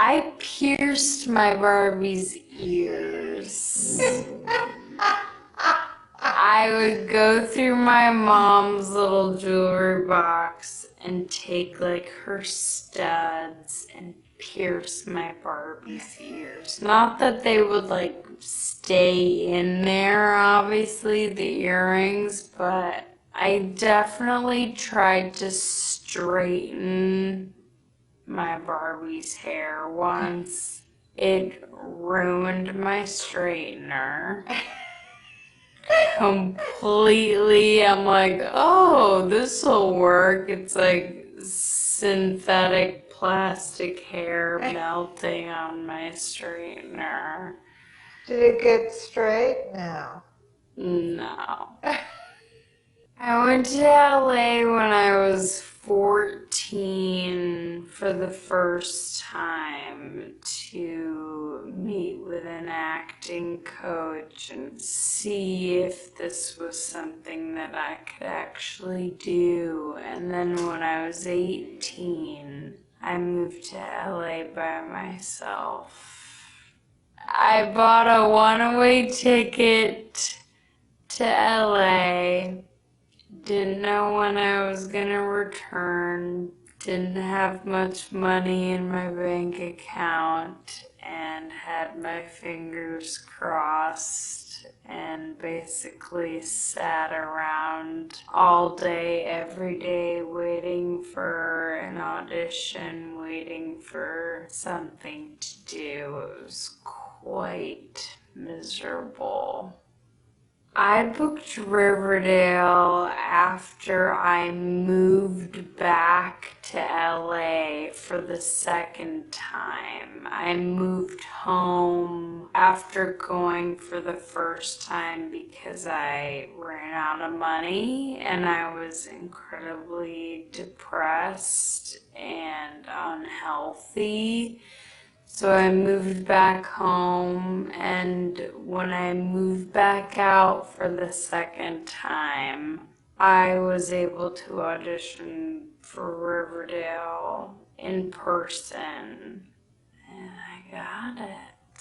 I pierced my Barbie's ears. I would go through my mom's little jewelry box and take like her studs and pierce my Barbie's ears. Not that they would like stay in there, obviously, the earrings, but I definitely tried to straighten my Barbie's hair once. It ruined my straightener completely. I'm like, oh, this will work. It's like synthetic plastic hair melting on my straightener. Did it get straight now? No. I went to LA when I was 14 for the first time to meet with an acting coach and see if this was something that I could actually do. And then when I was 18, I moved to LA by myself. I bought a one-way ticket to LA. Didn't know when I was gonna return, didn't have much money in my bank account, and had my fingers crossed and basically sat around all day, every day, waiting for an audition, waiting for something to do. It was quite miserable. I booked Riverdale after I moved back to LA for the second time. I moved home after going for the first time because I ran out of money and I was incredibly depressed and unhealthy. So I moved back home, and when I moved back out for the second time, I was able to audition for Riverdale in person, and I got it.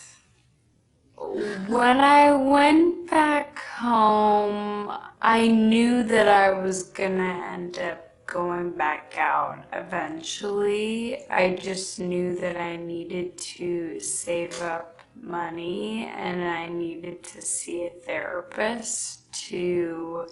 When I went back home, I knew that I was gonna end up going back out eventually. I just knew that I needed to save up money and I needed to see a therapist to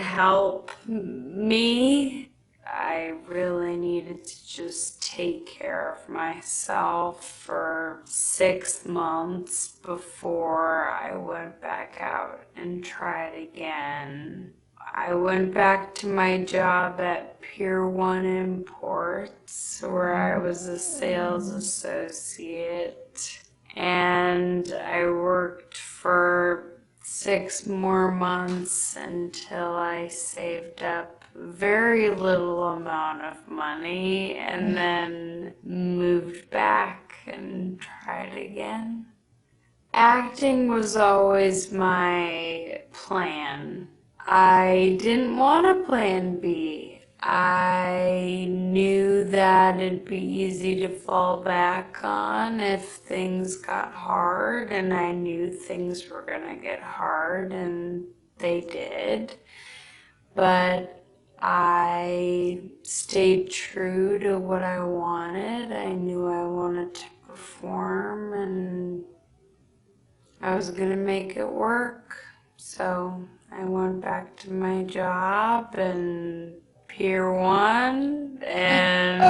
help me. I really needed to just take care of myself for 6 months before I went back out and tried again. I went back to my job at Pier 1 Imports, where I was a sales associate, and I worked for 6 more months until I saved up very little amount of money and then moved back and tried again. Acting was always my plan. I didn't want a plan B. I knew that it'd be easy to fall back on if things got hard, and I knew things were gonna get hard, and they did. But I stayed true to what I wanted. I knew I wanted to perform, and I was gonna make it work. So I went back to my job and Pier 1 and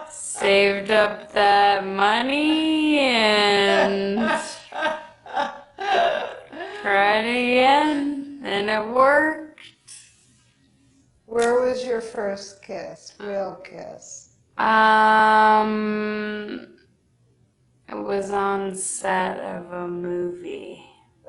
saved up that money and tried again, and it worked. Where was your first kiss, real kiss? It was on set of a movie.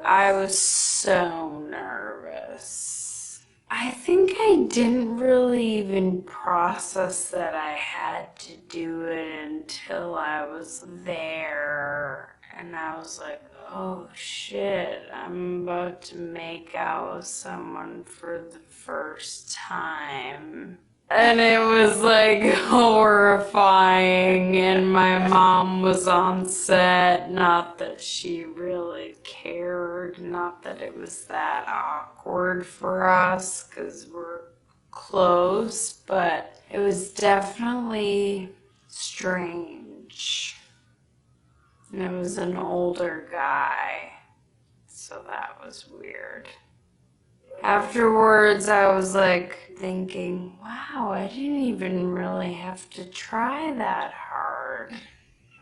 I was so nervous. I think I didn't really even process that I had to do it until I was there. And I was like, oh shit, I'm about to make out with someone for the first time. And it was like horrifying, and my mom was on set. Not that she really cared, not that it was that awkward for us because we're close, but it was definitely strange. And it was an older guy, so that was weird. Afterwards, I was like thinking, wow, I didn't even really have to try that hard.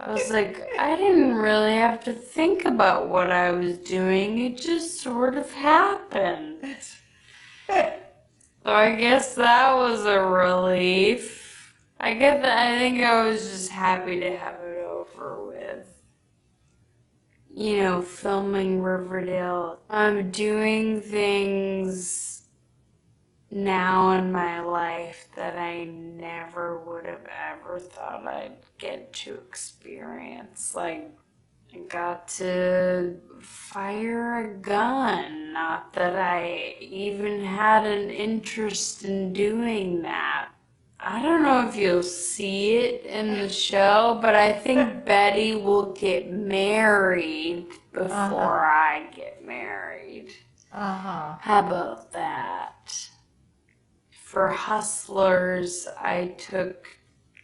I was like, I didn't really have to think about what I was doing. It just sort of happened. So I guess that was a relief. I think I was just happy to have it over with. You know, filming Riverdale. I'm doing things now in my life that I never would have ever thought I'd get to experience. Like, I got to fire a gun. Not that I even had an interest in doing that. I don't know if you'll see it in the show, but I think Betty will get married before I get married. How about that? For Hustlers, I took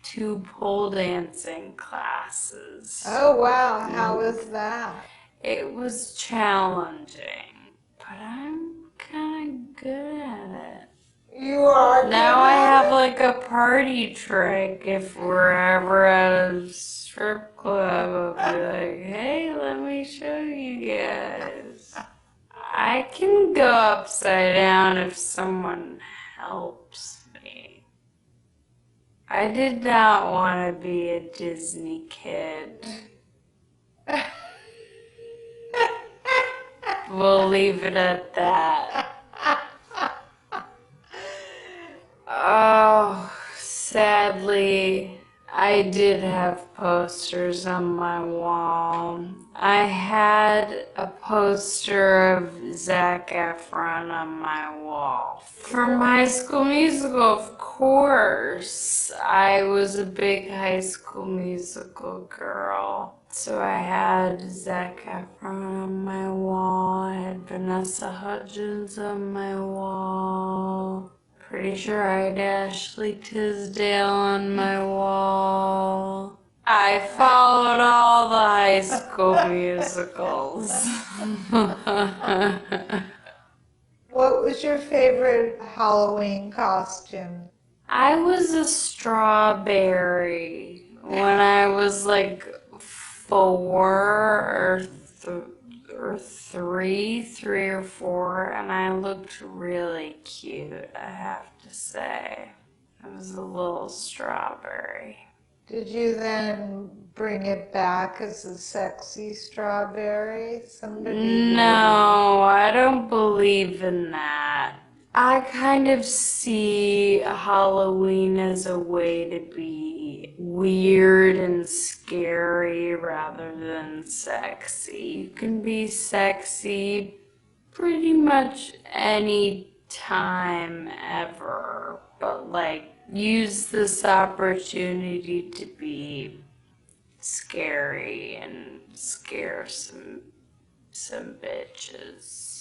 2 pole dancing classes. Oh, wow. How was that? It was challenging, but I'm kind of good at it. You are Now good I at have it? like a party trick. If we're ever at a strip club, I'll be like, hey, let me show you guys. I can go upside down if someone helps me. I did not want to be a Disney kid. We'll leave it at that. Oh, sadly, I did have posters on my wall. I had a poster of Zac Efron on my wall. From High School Musical, of course. I was a big High School Musical girl. So I had Zac Efron on my wall. I had Vanessa Hudgens on my wall. Pretty sure I had Ashley Tisdale on my wall. I followed all the High School Musicals. What was your favorite Halloween costume? I was a strawberry when I was like 3 or 4, and I looked really cute, I have to say. I was a little strawberry. Did you then bring it back as a sexy strawberry? No, I don't believe in that. I kind of see Halloween as a way to be weird and scary rather than sexy. You can be sexy pretty much any time ever, but like use this opportunity to be scary and scare some bitches.